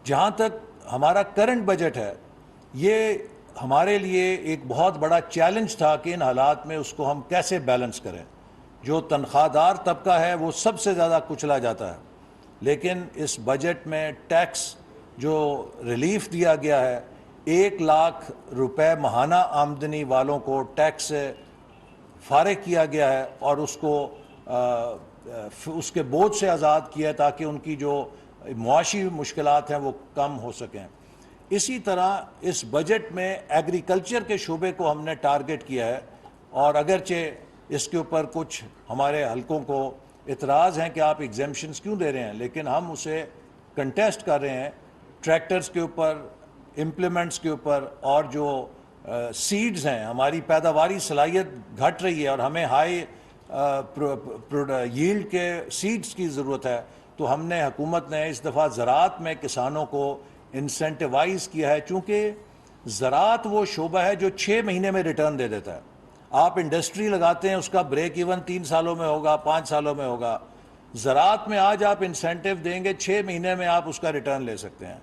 جہاں تک ہمارا کرنٹ بجٹ ہے، یہ ہمارے لیے ایک بہت بڑا چیلنج تھا کہ ان حالات میں اس کو ہم کیسے بیلنس کریں۔ جو تنخواہ دار طبقہ ہے وہ سب سے زیادہ کچلا جاتا ہے، لیکن اس بجٹ میں ٹیکس جو ریلیف دیا گیا ہے، 1,00,000 روپے ماہانہ آمدنی والوں کو ٹیکس سے فارغ کیا گیا ہے اور اس کو اس کے بوجھ سے آزاد کیا ہے تاکہ ان کی جو معاشی مشکلات ہیں وہ کم ہو سکیں۔ اسی طرح اس بجٹ میں ایگریکلچر کے شعبے کو ہم نے ٹارگٹ کیا ہے، اور اگرچہ اس کے اوپر کچھ ہمارے حلقوں کو اعتراض ہیں کہ آپ ایگزیمشنز کیوں دے رہے ہیں، لیکن ہم اسے کنٹیسٹ کر رہے ہیں۔ ٹریکٹرز کے اوپر، امپلیمنٹس کے اوپر، اور جو سیڈز ہیں، ہماری پیداواری صلاحیت گھٹ رہی ہے اور ہمیں ہائی ییلڈ کے سیڈز کی ضرورت ہے، تو ہم نے حکومت نے اس دفعہ زراعت میں کسانوں کو انسینٹیوائز کیا ہے، چونکہ زراعت وہ شعبہ ہے جو 6 مہینے میں ریٹرن دے دیتا ہے۔ آپ انڈسٹری لگاتے ہیں، اس کا بریک ایون 3 سالوں میں ہوگا، 5 سالوں میں ہوگا۔ زراعت میں آج آپ انسینٹیو دیں گے، 6 مہینے میں آپ اس کا ریٹرن لے سکتے ہیں۔